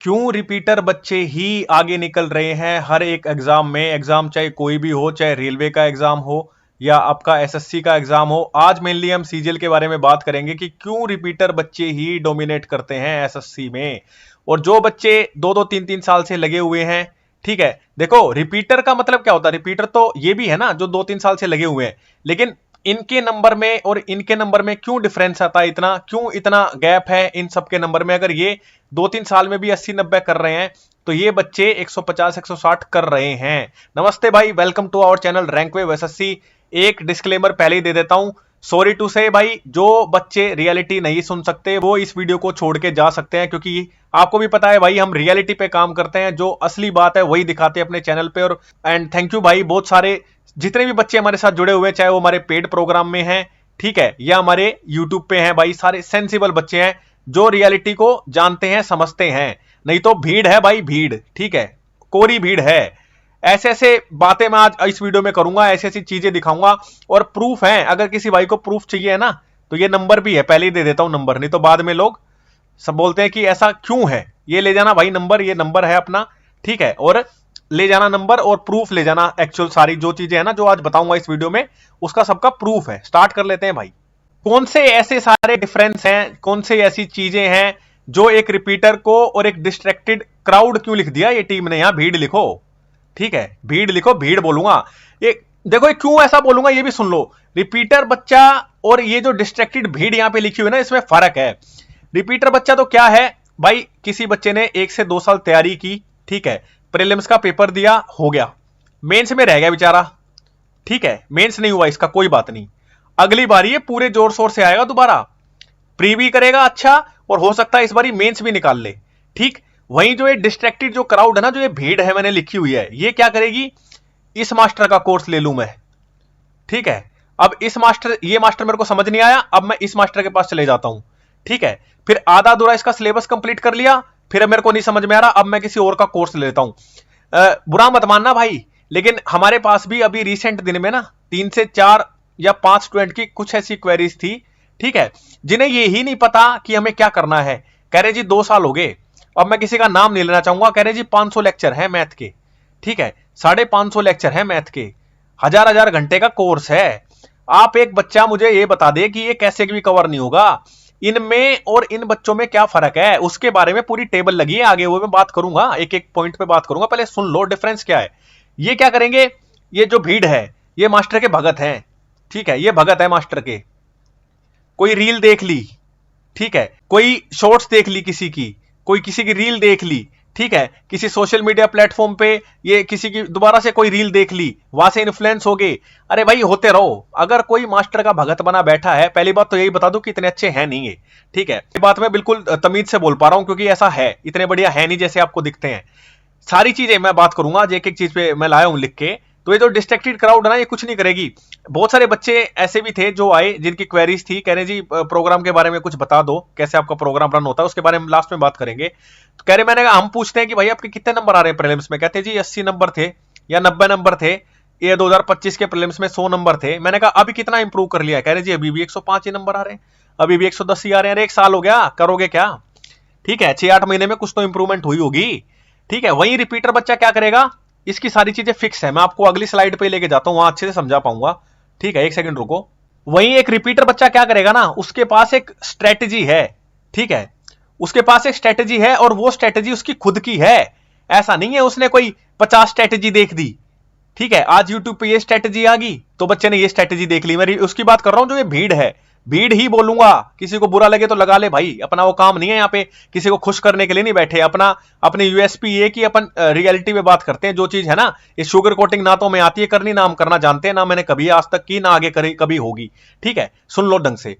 क्यों रिपीटर बच्चे ही आगे निकल रहे हैं हर एक एग्जाम में। एग्जाम चाहे कोई भी हो, चाहे रेलवे का एग्जाम हो या आपका एसएससी का एग्जाम हो। आज मेनली हम सीजीएल के बारे में बात करेंगे कि क्यों रिपीटर बच्चे ही डोमिनेट करते हैं एसएससी में। और जो बच्चे 2-2 3-3 साल से लगे हुए हैं, ठीक है, देखो रिपीटर का मतलब क्या होता है। रिपीटर तो ये भी है ना जो 2-3 साल से लगे हुए हैं, लेकिन इनके नंबर में और इनके नंबर में क्यों डिफरेंस आता है, इतना क्यों इतना गैप है इन सबके नंबर में। अगर ये 2-3 साल में भी 80-90 कर रहे हैं तो ये बच्चे 150-160 कर रहे हैं। नमस्ते भाई, welcome to our channel Rankwave SSC. एक डिस्क्लेमर पहले ही दे देता हूं, सॉरी टू से भाई, जो बच्चे रियलिटी नहीं सुन सकते वो इस वीडियो को छोड़ के जा सकते हैं, क्योंकि आपको भी पता है भाई हम रियलिटी पे काम करते हैं, जो असली बात है वही दिखाते हैं अपने चैनल पे। और एंड थैंक यू भाई, बहुत सारे जितने भी बच्चे हमारे साथ जुड़े हुए हैं, चाहे वो हमारे पेड प्रोग्राम में हैं, ठीक है, या हमारे यूट्यूब पे हैं, भाई सारे सेंसिबल बच्चे हैं जो रियलिटी को जानते हैं, समझते हैं। नहीं तो भीड़ है भाई, भीड़, ठीक है, कोरी भीड़ है। ऐसे ऐसे बातें मैं आज इस वीडियो में करूंगा, ऐसी ऐसी चीजें दिखाऊंगा और प्रूफ है। अगर किसी भाई को प्रूफ चाहिए है ना, तो ये नंबर भी है, पहले ही दे देता हूं नंबर, नहीं तो बाद में लोग सब बोलते हैं कि ऐसा क्यों है। ये ले जाना भाई नंबर, ये नंबर है अपना, ठीक है, और ले जाना नंबर और प्रूफ ले जाना। एक्चुअल सारी जो चीजें है ना जो आज बताऊंगा इस वीडियो में, उसका सबका प्रूफ है। स्टार्ट कर लेते हैं भाई। कौन से ऐसे सारे डिफरेंस हैं, कौन से ऐसी चीजें हैं जो एक रिपीटर को और एक डिस्ट्रैक्टेड क्राउड क्यों लिख दिया ये टीम ने, यहां भीड़ लिखो, ठीक है, भीड़ लिखो, भीड़ बोलूंगा। ये देखो, ये क्यों ऐसा बोलूंगा ये भी सुन लो। रिपीटर बच्चा और ये जो डिस्ट्रैक्टेड भीड़ यहां पे लिखी हुई है ना, इसमें फर्क है। रिपीटर बच्चा तो क्या है भाई, किसी बच्चे ने 1 से 2 साल तैयारी की, ठीक है, प्रीलिम्स का पेपर दिया, हो गया, मेंस में रह गया बेचारा, ठीक है, मेंस नहीं हुआ इसका, कोई बात नहीं, अगली बारी ये पूरे जोर शोर से आएगा दोबारा, प्री भी करेगा अच्छा, और हो सकता है इस बारी मेंस भी निकाल ले, ठीक। वहीं जो ये डिस्ट्रैक्टेड जो क्राउड है ना, जो ये भीड़ है मैंने लिखी हुई है, ये क्या करेगी, इस मास्टर का कोर्स ले लूं मैं, ठीक है, अब इस मास्टर, ये मास्टर मेरे को समझ नहीं आया, अब मैं इस मास्टर के पास चले जाता हूं, ठीक है, फिर आधा अधूरा इसका सिलेबस कंप्लीट कर लिया, फिर मेरे को नहीं समझ में आ रहा, अब मैं किसी और का कोर्स ले लेता हूं। बुरा मत मानना भाई, लेकिन हमारे पास भी अभी रिसेंट दिन में ना 3 से 4 या 5 स्टूडेंट की कुछ ऐसी क्वेरीज थी, ठीक है, जिन्हें ये ही नहीं पता कि हमें क्या करना है। कह रहे जी 2 साल हो गए, अब मैं किसी का नाम नहीं लेना चाहूंगा, कह रहे जी 500 लेक्चर है मैथ के, ठीक है, 550 लेक्चर है मैथ के, 1000 घंटे का कोर्स है। आप एक बच्चा मुझे ये बता दे कि ये कैसे भी कवर नहीं होगा, इनमें और इन बच्चों में क्या फर्क है, उसके बारे में पूरी टेबल लगी है, आगे वो मैं बात करूंगा, एक एक पॉइंट पे बात करूंगा, पहले सुन लो डिफरेंस क्या है। ये क्या करेंगे, ये जो भीड़ है ये मास्टर के भगत हैं, ठीक है, ये भगत है मास्टर के। कोई रील देख ली, ठीक है, कोई शॉर्ट्स देख ली किसी की, कोई किसी की रील देख ली, ठीक है, किसी सोशल मीडिया प्लेटफॉर्म पे ये किसी की दोबारा से कोई रील देख ली, वहां से इन्फ्लुएंस हो गए। अरे भाई होते रहो, अगर कोई मास्टर का भगत बना बैठा है, पहली बात तो यही बता दूं कि इतने अच्छे हैं नहीं है, ठीक है, ये बात मैं बिल्कुल तमीज से बोल पा रहा हूं, क्योंकि ऐसा है, इतने बढ़िया है नहीं जैसे आपको दिखते हैं। सारी चीजें मैं बात करूंगा, एक एक चीज पे मैं लाया हूं लिख के। तो ये जो डिस्ट्रैक्टेड क्राउड है ना, ये कुछ नहीं करेगी। बहुत सारे बच्चे ऐसे भी थे जो आए जिनकी क्वेरीज थी, कह रहे जी प्रोग्राम के बारे में कुछ बता दो, कैसे आपका प्रोग्राम रन होता है, उसके बारे में लास्ट में बात करेंगे। तो कह रहे, मैंने कहा हम पूछते हैं कि भाई आपके कितने नंबर आ रहे हैं प्रीलिम्स में, कहते जी 80 नंबर थे या 90 नंबर थे, ये 2025 के प्रीलिम्स में 100 नंबर थे। मैंने कहा अभी कितना इंप्रूव कर लिया है, कह रहे जी अभी भी 105 ही नंबर आ रहे हैं, अभी भी 110 ही आ रहे हैं। 1 साल हो गया, करोगे क्या, ठीक है, 6-8 महीने में कुछ तो इंप्रूवमेंट हुई होगी, ठीक है। वहीं रिपीटर बच्चा क्या करेगा, इसकी सारी चीजें फिक्स है, मैं आपको अगली स्लाइड पे लेके जाता हूं, वहां अच्छे से समझा पाऊंगा, ठीक है, एक सेकंड रुको। वहीं एक रिपीटर बच्चा क्या करेगा ना, उसके पास एक स्ट्रेटजी है, ठीक है, उसके पास एक स्ट्रेटजी है और वो स्ट्रेटजी उसकी खुद की है। ऐसा नहीं है उसने कोई 50 स्ट्रेटजी देख दी, ठीक है, आज यूट्यूब पे ये स्ट्रेटजी आ गई तो बच्चे ने ये स्ट्रेटजी देख ली। मैं उसकी बात कर रहा हूं जो ये भीड़ है, भीड़ ही बोलूंगा, किसी को बुरा लगे तो लगा ले भाई, अपना वो काम नहीं है यहाँ पे, किसी को खुश करने के लिए नहीं बैठे, अपना अपने यूएसपी ये कि अपन रियलिटी में बात करते हैं। जो चीज है ना, ये शुगर कोटिंग ना तो मैं आती है करनी, ना हम करना जानते हैं, ना मैंने कभी आज तक की, ना आगे कभी होगी, ठीक है, सुन लो ढंग से।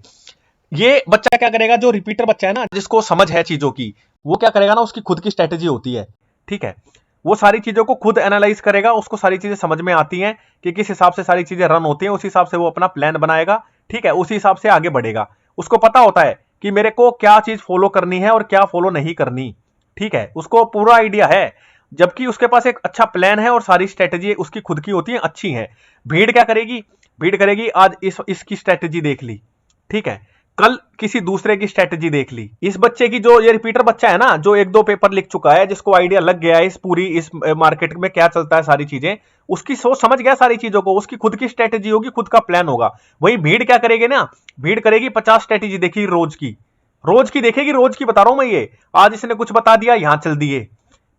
ये बच्चा क्या करेगा, जो रिपीटर बच्चा है ना, जिसको समझ है चीजों की, वो क्या करेगा ना, उसकी खुद की स्ट्रेटेजी होती है, ठीक है, वो सारी चीजों को खुद एनालाइज करेगा, उसको सारी चीजें समझ में आती हैं कि किस हिसाब से सारी चीजें रन होती हैं, उस हिसाब से वो अपना प्लान बनाएगा, ठीक है, उसी हिसाब से आगे बढ़ेगा। उसको पता होता है कि मेरे को क्या चीज फॉलो करनी है और क्या फॉलो नहीं करनी, ठीक है, उसको पूरा आइडिया है, जबकि उसके पास एक अच्छा प्लान है और सारी स्ट्रेटेजी उसकी खुद की होती है, अच्छी है। भीड़ क्या करेगी, भीड़ करेगी आज इसकी स्ट्रेटेजी देख ली, ठीक है, कल किसी दूसरे की स्ट्रेटेजी देख ली, इस बच्चे की, जो ये रिपीटर बच्चा है ना, जो एक दो पेपर लिख चुका है, जिसको आइडिया लग गया है इस मार्केट में क्या चलता है, सारी चीजें, उसकी सोच समझ गया सारी चीजों को, उसकी खुद की स्ट्रेटेजी होगी, खुद का प्लान होगा। वही भीड़ क्या करेगी ना, भीड़ करेगी 50 स्ट्रेटेजी देखी रोज की देखेगी, रोज की बता रहा हूं मैं ये। आज इसने कुछ बता दिया, यहां चल दिए,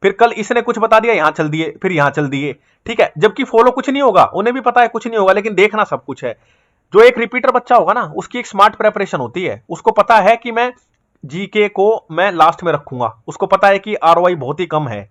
फिर कल इसने कुछ बता दिया, यहां चल दिए, फिर यहां चल दिए, ठीक है। जबकि फॉलो कुछ नहीं होगा, उन्हें भी पता है कुछ नहीं होगा, लेकिन देखना सब कुछ है। जो एक रिपीटर बच्चा होगा ना, उसकी एक स्मार्ट प्रेपरेशन होती है, उसको पता है कि मैं जीके को मैं लास्ट में रखूंगा, उसको पता है कि आरओआई बहुत ही कम है,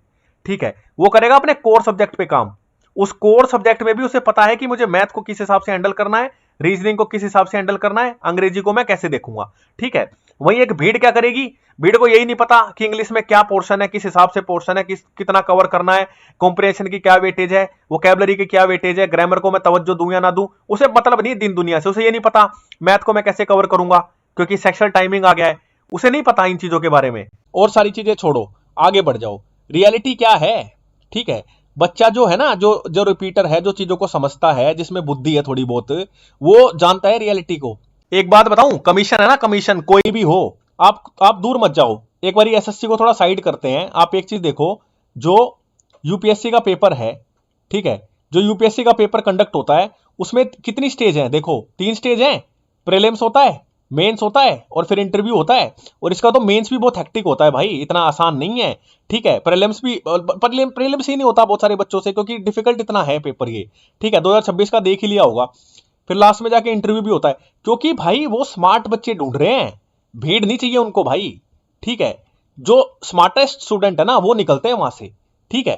ठीक है। वो करेगा अपने कोर सब्जेक्ट पे काम, उस कोर सब्जेक्ट में भी उसे पता है कि मुझे मैथ को किस हिसाब से हैंडल करना है, रीजनिंग को किस हिसाब से हैंडल करना है, अंग्रेजी को मैं कैसे देखूंगा, ठीक है। वही एक भीड़ क्या करेगी, भीड़ को यही नहीं पता कि इंग्लिश में क्या पोर्शन है, किस हिसाब से पोर्शन है, कितना कवर करना है, कॉम्प्रिहेंशन की क्या वेटेज है, वोकैबुलरी की क्या वेटेज है, ग्रामर को मैं तवज्जो दूं या ना दूं, उसे मतलब नहीं दिन दुनिया से। उसे ये नहीं पता मैथ को मैं कैसे कवर करूंगा क्योंकि सेक्शुअल टाइमिंग आ गया है, उसे नहीं पता इन चीजों के बारे में। और सारी चीजें छोड़ो, आगे बढ़ जाओ, रियलिटी क्या है, ठीक है। बच्चा जो है ना, जो जो रिपीटर है, जो चीजों को समझता है, जिसमें बुद्धि है थोड़ी बहुत, वो जानता है रियलिटी को। एक बात बताऊं, कमीशन है ना, कमीशन कोई भी हो, आप दूर मत जाओ, एक बार एसएससी को थोड़ा साइड करते हैं। आप एक चीज देखो, जो यूपीएससी का पेपर है, ठीक है, जो यूपीएससी का पेपर कंडक्ट होता है, उसमें कितनी स्टेज है, देखो 3 स्टेज है। प्रीलिम्स होता है, मेंस होता है, और फिर इंटरव्यू होता है। और इसका तो मेंस भी बहुत हेक्टिक होता है भाई, इतना आसान नहीं है, ठीक है। प्रीलिम्स भी, प्रीलिम्स ही नहीं होता बहुत सारे बच्चों से, क्योंकि डिफिकल्ट इतना है पेपर ये, ठीक है। 2026 का देख ही लिया होगा। फिर लास्ट में जाके इंटरव्यू भी होता है, क्योंकि भाई वो स्मार्ट बच्चे ढूंढ रहे हैं, भीड़ नहीं चाहिए उनको भाई, ठीक है। जो स्मार्टेस्ट स्टूडेंट है ना, वो निकलते हैं वहां से, ठीक है।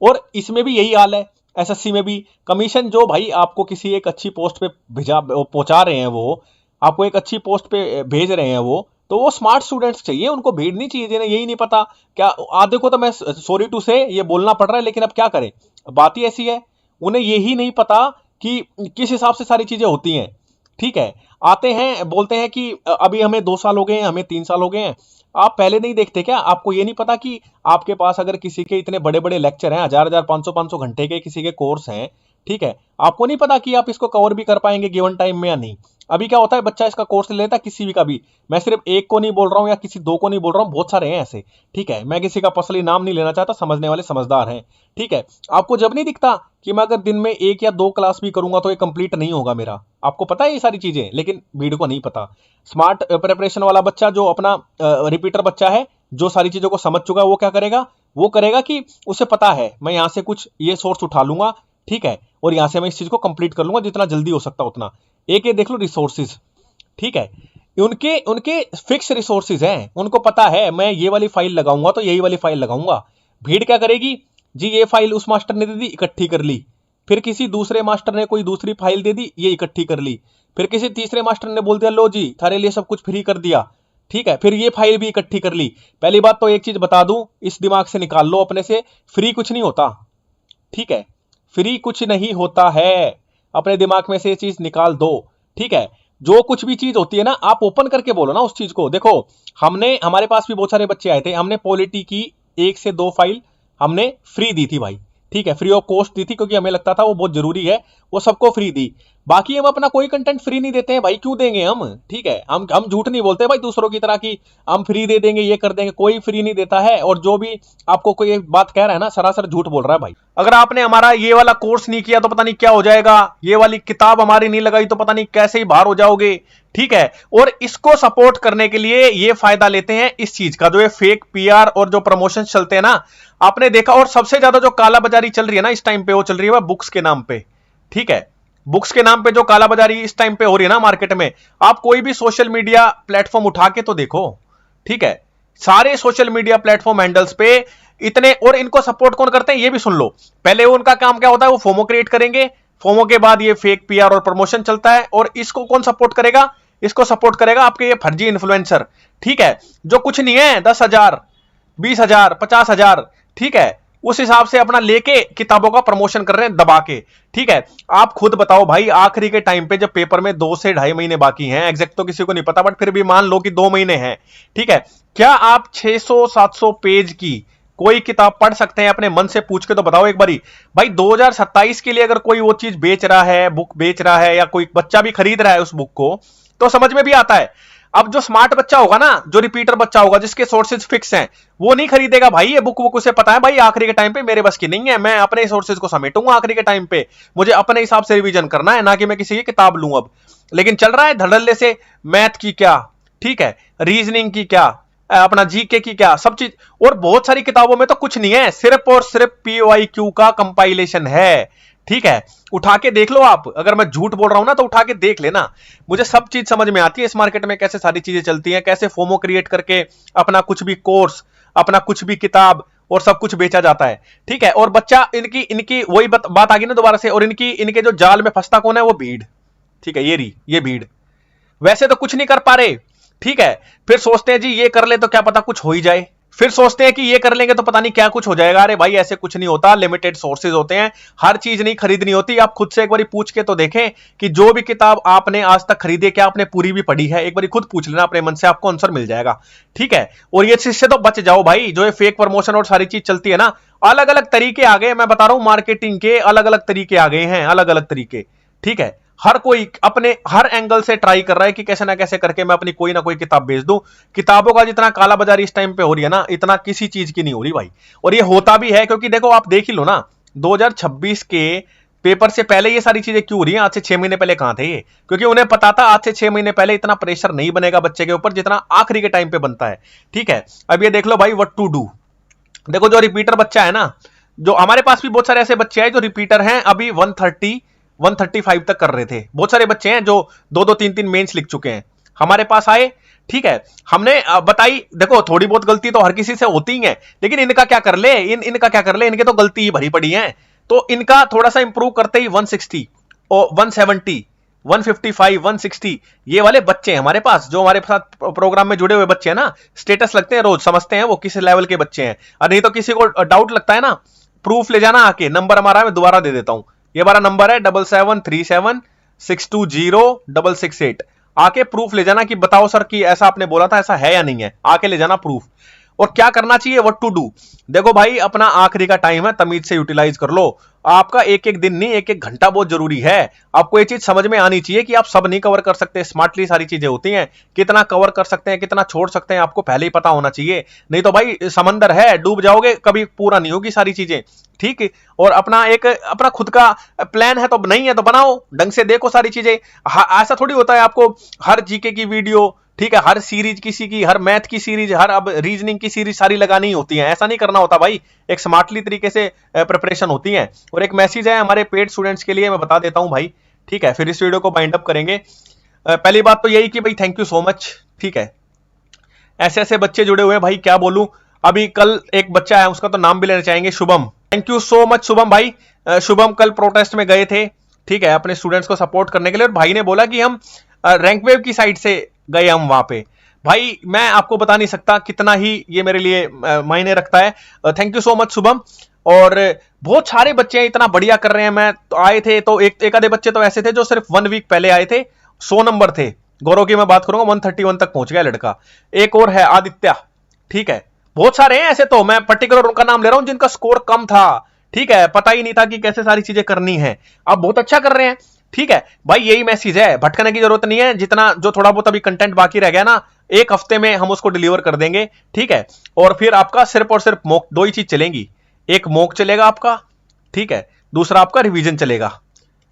और इसमें भी यही हाल है, एसएससी में भी। कमीशन जो भाई आपको किसी एक अच्छी पोस्ट पे भेजा पहुंचा रहे हैं, वो आपको एक अच्छी पोस्ट पे भेज रहे हैं, वो वो स्मार्ट स्टूडेंट्स चाहिए, उनको भीड़ नहीं चाहिए, जिन्हें यही नहीं पता। क्या आधे को तो मैं सॉरी टू से ये बोलना पड़ रहा है, लेकिन अब क्या करें, बात ही ऐसी है। उन्हें यही नहीं पता कि किस हिसाब से सारी चीजें होती हैं, ठीक है। आते हैं बोलते हैं कि अभी हमें 2 साल हो गए हैं, हमें 3 साल हो गए हैं। आप पहले नहीं देखते क्या, आपको ये नहीं पता कि आपके पास अगर किसी के इतने बड़े बड़े लेक्चर हैं, 1000 500 घंटे के किसी के कोर्स हैं, ठीक है, आपको नहीं पता कि आप इसको कवर भी कर पाएंगे गिवन टाइम में या नहीं। अभी क्या होता है, बच्चा इसका कोर्स ले लेता है किसी भी का भी, मैं सिर्फ एक को नहीं बोल रहा हूं या किसी 2 को नहीं बोल रहा हूं, बहुत सारे हैं ऐसे, ठीक है। मैं किसी का पर्सनली नाम नहीं लेना चाहता, समझने वाले समझदार हैं, ठीक है। आपको जब नहीं दिखता कि मैं अगर दिन में 1 या 2 क्लास भी करूंगा तो ये कंप्लीट नहीं होगा मेरा, आपको पता है ये सारी चीजें, लेकिन भीड़ को नहीं पता। स्मार्ट प्रिपरेशन वाला बच्चा, जो अपना रिपीटर बच्चा है, जो सारी चीजों को समझ चुका है, वो क्या करेगा, वो करेगा कि उसे पता है मैं यहां से कुछ ये सोर्स उठा लूंगा, ठीक है, और यहां से मैं इस चीज को कंप्लीट कर लूंगा जितना जल्दी हो सकता उतना। एक ये देख लो रिसोर्सेज, ठीक है, उनके उनके फिक्स रिसोर्सेज हैं, उनको पता है मैं ये वाली फाइल लगाऊंगा तो यही वाली फाइल लगाऊंगा। भीड़ क्या करेगी जी, ये फाइल उस मास्टर ने दे दी, इकट्ठी कर ली, फिर किसी दूसरे मास्टर ने कोई दूसरी फाइल दे दी, ये इकट्ठी कर ली, फिर किसी तीसरे मास्टर ने बोल दिया लो जी थारे लिए सब कुछ फ्री कर दिया, ठीक है, फिर ये फाइल भी इकट्ठी कर ली। पहली बात तो एक चीज बता दूं, इस दिमाग से निकाल लो अपने से, फ्री कुछ नहीं होता, ठीक है, फ्री कुछ नहीं होता है, अपने दिमाग में से ये चीज निकाल दो, ठीक है। जो कुछ भी चीज होती है ना, आप ओपन करके बोलो ना उस चीज को। देखो, हमारे पास भी बहुत सारे बच्चे आए थे, हमने पॉलिटी की 1 से 2 फाइल हमने फ्री दी थी भाई, ठीक है, फ्री ऑफ कॉस्ट दी थी, क्योंकि हमें लगता था वो बहुत जरूरी है, वो सबको फ्री दी। बाकी हम अपना कोई कंटेंट फ्री नहीं देते हैं भाई, क्यों देंगे हम, ठीक है। हम झूठ नहीं बोलते भाई दूसरों की तरह की हम फ्री दे देंगे, ये कर देंगे, कोई फ्री नहीं देता है। और जो भी आपको कोई बात कह रहा है ना, सरासर झूठ बोल रहा है भाई। अगर आपने हमारा ये वाला कोर्स नहीं किया तो पता नहीं क्या हो जाएगा, ये वाली किताब हमारी नहीं लगाई तो पता नहीं कैसे ही बाहर हो जाओगे, ठीक है। और इसको सपोर्ट करने के लिए ये फायदा लेते हैं इस चीज का, जो ये फेक पीआर और जो प्रमोशन चलते हैं ना, आपने देखा। और सबसे ज्यादा जो काला बाजारी चल रही है ना इस टाइम पे, वो चल रही है बुक्स के नाम पे, ठीक है। बुक्स के नाम पे जो काला बाजारी इस टाइम पे हो रही है ना मार्केट में, आप कोई भी सोशल मीडिया प्लेटफॉर्म उठा के तो देखो, ठीक है। सारे सोशल मीडिया प्लेटफॉर्म हैंडल्स पे इतने, और इनको सपोर्ट कौन करते हैं ये भी सुन लो। पहले उनका काम क्या होता है, वो फोमो क्रिएट करेंगे, फोमो के बाद ये फेक पीआर और प्रमोशन चलता है। और इसको कौन सपोर्ट करेगा, इसको सपोर्ट करेगा आपके ये फर्जी इन्फ्लुएंसर, ठीक है, जो कुछ नहीं है, 10,000 20,000 50,000, ठीक है, उस हिसाब से अपना लेके किताबों का प्रमोशन कर रहे हैं दबा के, ठीक है। आप खुद बताओ भाई, आखिरी के टाइम पे जब पेपर में 2 से 2.5 महीने बाकी हैं, एग्जैक्ट तो किसी को नहीं पता, बट फिर भी मान लो कि 2 महीने हैं, ठीक है, क्या आप 600-700 पेज की कोई किताब पढ़ सकते हैं अपने मन से पूछ के? तो बताओ एक बारी भाई। 2027 के लिए अगर कोई वो चीज बेच रहा है, बुक बेच रहा है, या कोई बच्चा भी खरीद रहा है उस बुक को, तो समझ में भी आता है। अब जो स्मार्ट बच्चा होगा ना, जो रिपीटर बच्चा होगा, जिसके सोर्सेज फिक्स हैं, वो नहीं खरीदेगा भाई ये बुक। उसे पता है भाई आखिरी के टाइम पे मेरे बस की नहीं है, मैं अपने सोर्सेज को समेटूंगा आखिरी के टाइम पे, मुझे अपने हिसाब से रिवीजन करना है, ना कि मैं किसी की किताब लूं अब। लेकिन चल रहा है धड़ल्ले से, मैथ की क्या, ठीक है, रीजनिंग की क्या, अपना जीके की क्या, सब चीज। और बहुत सारी किताबों में तो कुछ नहीं है, सिर्फ और सिर्फ पीओआईक्यू का कंपाइलेशन है, ठीक है। उठा के देख लो आप, अगर मैं झूठ बोल रहा हूं ना तो उठा के देख लेना। मुझे सब चीज समझ में आती है इस मार्केट में, कैसे सारी चीजें चलती हैं, कैसे फोमो क्रिएट करके अपना कुछ भी कोर्स, अपना कुछ भी किताब और सब कुछ बेचा जाता है, ठीक है। और बच्चा इनकी इनकी वही बात आ गई ना दोबारा से, और इनके जो जाल में फंसता कौन है, वो भीड़, ठीक है। ये भीड़ वैसे तो कुछ नहीं कर पा रहे, ठीक है। फिर सोचते हैं जी ये कर ले तो क्या पता कुछ हो ही जाए, फिर सोचते हैं कि ये कर लेंगे तो पता नहीं क्या कुछ हो जाएगा। अरे भाई ऐसे कुछ नहीं होता, लिमिटेड सोर्सेज होते हैं, हर चीज नहीं खरीदनी होती। आप खुद से एक बार पूछ के तो देखें कि जो भी किताब आपने आज तक खरीदी क्या आपने पूरी भी पढ़ी है, एक बार खुद पूछ लेना अपने मन से, आपको आंसर मिल जाएगा, ठीक है। और ये चीज से तो बच जाओ भाई, जो ये फेक प्रमोशन और सारी चीज चलती है ना, अलग अलग तरीके आ गए, मैं बता रहा हूं मार्केटिंग के अलग अलग तरीके आ गए हैं, अलग अलग तरीके, ठीक है। हर कोई अपने हर एंगल से ट्राई कर रहा है कि कैसे ना कैसे करके मैं अपनी कोई ना कोई किताब बेच दूं। किताबों का जितना काला बाजारी इस टाइम पे हो रही है ना, इतना किसी चीज की नहीं हो रही भाई। और ये होता भी है क्योंकि देखो आप देख ही लो ना, 2026 के पेपर से पहले ये सारी चीजें क्यों हो रही हैं, आज से 6 महीने पहले कहां थे ये? क्योंकि उन्हें पता था आज से 6 महीने पहले इतना प्रेशर नहीं बनेगा बच्चे के ऊपर जितना आखिरी के टाइम पे बनता है, ठीक है। अब ये देख लो भाई, व्हाट टू डू। देखो जो रिपीटर बच्चा है ना, जो हमारे पास भी बहुत सारे ऐसे बच्चे हैं जो रिपीटर हैं, अभी 135 तक कर रहे थे। बहुत सारे बच्चे हैं जो 2-2 3-3 मेंस लिख चुके हैं, हमारे पास आए, ठीक है। हमने बताई, देखो थोड़ी बहुत गलती तो हर किसी से होती ही है, लेकिन इनका क्या कर ले, इनका क्या कर ले, इनके तो गलती ही भरी पड़ी है। तो इनका थोड़ा सा इंप्रूव करते ही 160 और 170 155 160 ये वाले बच्चे हैं हमारे पास, जो हमारे साथ प्रोग्राम में जुड़े हुए बच्चे हैं ना, स्टेटस लगते हैं रोज, समझते हैं वो किस लेवल के बच्चे हैं। और नहीं तो किसी को डाउट लगता है ना, प्रूफ ले जाना आके, नंबर हमारा मैं दोबारा दे देता हूं, ये हमारा नंबर है 7737620668। आके प्रूफ ले जाना कि बताओ सर कि ऐसा आपने बोला था, ऐसा है या नहीं है, आके ले जाना प्रूफ। और क्या करना चाहिए, व्हाट टू डू। देखो भाई अपना आखिरी का टाइम है, तमीज से यूटिलाइज कर लो। आपका एक एक दिन नहीं, एक एक घंटा बहुत जरूरी है। आपको ये चीज समझ में आनी चाहिए कि आप सब नहीं कवर कर सकते, स्मार्टली सारी चीजें होती हैं, कितना कवर कर सकते हैं कितना छोड़ सकते हैं आपको पहले ही पता होना चाहिए। नहीं तो भाई समंदर है, डूब जाओगे, कभी पूरा नहीं होगी सारी चीजें, ठीक है। और अपना खुद का प्लान है तो नहीं है तो बनाओ, ढंग से देखो सारी चीजें। ऐसा थोड़ी होता है आपको हर जीके की वीडियो, ठीक है, हर सीरीज किसी की, हर मैथ की सीरीज, हर अब रीजनिंग की सीरीज सारी लगानी होती है, ऐसा नहीं करना होता भाई। एक स्मार्टली तरीके से प्रिपरेशन होती है। और एक मैसेज है हमारे पेड स्टूडेंट्स के लिए, मैं बता देता हूं भाई, ठीक है, फिर इस वीडियो को बाइंड अप करेंगे। पहली बात तो यही कि भाई थैंक यू सो मच, ठीक है। ऐसे ऐसे बच्चे जुड़े हुए हैं भाई, क्या बोलूं। अभी कल एक बच्चा है, उसका तो नाम भी लेना चाहेंगे, Shubham. Thank you so much Shubham भाई। शुभम कल प्रोटेस्ट में गए थे, ठीक है, अपने स्टूडेंट्स को सपोर्ट करने के लिए। और भाई ने बोला कि हम रैंक वेव की साइड से गए हम वहां पे। भाई मैं आपको बता नहीं सकता कितना ही ये मेरे लिए मायने रखता है। Thank you so much Shubham. और बहुत सारे बच्चे इतना बढ़िया कर रहे हैं। मैं तो आए थे तो एक आधे बच्चे तो ऐसे थे जो सिर्फ 1 वीक पहले आए थे, 100 नंबर थे। गौरव की मैं बात करूंगा, 131 तक पहुंच गया लड़का। एक और है आदित्य, ठीक है। बहुत सारे हैं ऐसे, तो मैं पर्टिकुलर उनका नाम ले रहा हूं जिनका स्कोर कम था, ठीक है, पता ही नहीं था कि कैसे सारी चीजें करनी है। अब बहुत अच्छा कर रहे हैं, ठीक है भाई। यही मैसेज है, भटकने की जरूरत नहीं है। जितना जो थोड़ा बहुत अभी कंटेंट बाकी रह गया ना, एक हफ्ते में हम उसको डिलीवर कर देंगे, ठीक है। और फिर आपका सिर्फ और सिर्फ मॉक, दो ही चीज चलेंगी, एक मॉक चलेगा आपका, ठीक है, दूसरा आपका रिवीजन चलेगा।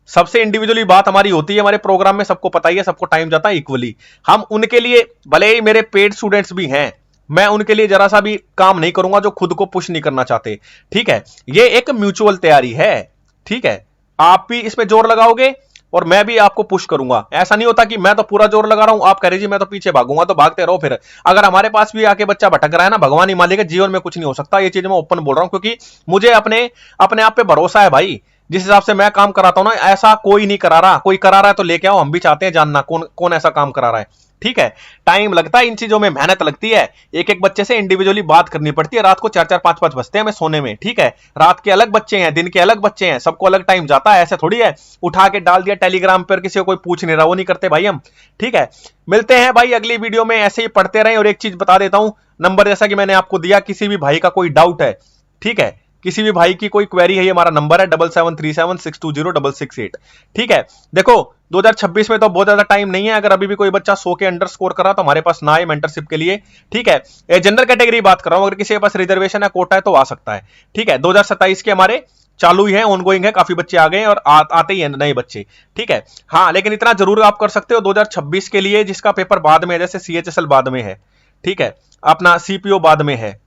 सबसे इंडिविजुअली बात हमारी होती है हमारे प्रोग्राम में, सबको पता ही है, सबको टाइम जाता है इक्वली। हम उनके लिए, भले ही मेरे पेड स्टूडेंट्स भी हैं, मैं उनके लिए जरा सा भी काम नहीं करूंगा जो खुद को पुश नहीं करना चाहते, ठीक है। ये एक म्यूचुअल तैयारी है, ठीक है। आप भी इसमें जोर लगाओगे और मैं भी आपको पुश करूंगा। ऐसा नहीं होता कि मैं तो पूरा जोर लगा रहा हूं, आप कह रहे जी मैं तो पीछे भागूंगा, तो भागते रहो। फिर अगर हमारे पास भी आके बच्चा भटक रहा है ना, भगवान ही मालिक है, जीवन में कुछ नहीं हो सकता। ये चीज मैं ओपन बोल रहा हूं क्योंकि मुझे अपने आप पे भरोसा है भाई। जिस हिसाब से मैं काम कराता हूं ना, ऐसा कोई नहीं करा रहा। कोई करा रहा है तो लेके आओ, हम भी चाहते हैं जानना कौन कौन ऐसा काम करा रहा है, ठीक है। टाइम लगता है इन चीजों में, मेहनत लगती है। एक एक बच्चे से इंडिविजुअली बात करनी पड़ती है। रात को 4-4 5-5 बजते हैं हमें सोने में, ठीक है। रात के अलग बच्चे हैं, दिन के अलग बच्चे हैं, सबको अलग टाइम जाता है। ऐसे थोड़ी है उठा के डाल दिया टेलीग्राम पर, किसी को कोई पूछ नहीं रहा, वो नहीं करते भाई हम, ठीक है। मिलते हैं भाई अगली वीडियो में, ऐसे ही पढ़ते रहें। और एक चीज बता देता हूं, नंबर जैसा कि मैंने आपको दिया, किसी भी भाई का कोई डाउट है, ठीक है, किसी भी भाई की कोई क्वेरी है, ये हमारा नंबर है 7737620668। ठीक है, देखो 2026 में तो बहुत ज्यादा टाइम नहीं है। अगर अभी भी कोई बच्चा 100 के अंडर स्कोर कर रहा तो हमारे पास ना आए मेंटरशिप के लिए। ठीक है, जनरल कैटेगरी बात कर रहा हूं, अगर किसी के पास रिजर्वेशन है, कोटा है तो आ सकता है। ठीक है, 2027 के हमारे चालू ही है, ऑनगोइंग है, काफी बच्चे आ गए हैं और आते ही हैं नए बच्चे। ठीक है, हाँ लेकिन इतना जरूर आप कर सकते हो 2026 के लिए जिसका पेपर बाद में है, जैसे सीएचएसएल बाद में है, ठीक है, अपना सीपीओ बाद में है,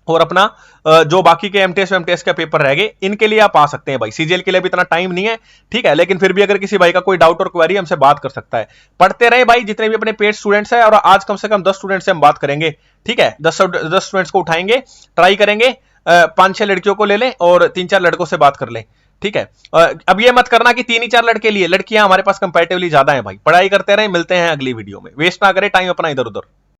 और अपना जो बाकी के एमटीएस का पेपर रह गए, इनके लिए आप आ सकते हैं भाई। सीजीएल के लिए भी इतना टाइम नहीं है। ठीक है, लेकिन फिर भी अगर किसी भाई का कोई डाउट और क्वेरी हमसे बात कर सकता है। पढ़ते रहे भाई, जितने भी अपने पेड स्टूडेंट्स हैं, और आज कम से कम 10 स्टूडेंट से हम बात करेंगे। ठीक है, 10 स्टूडेंट्स को उठाएंगे, ट्राई करेंगे, 5-6 लड़कियों को ले लें और 3-4 लड़कों से बात कर लें। ठीक है, अब ये मत करना कि 3 ही 4 लड़के लिए, लड़कियां हमारे पास कंपैरेटिवली ज्यादा हैं भाई। पढ़ाई करते रहे, मिलते हैं अगली वीडियो में। वेस्ट ना करें टाइम अपना इधर उधर।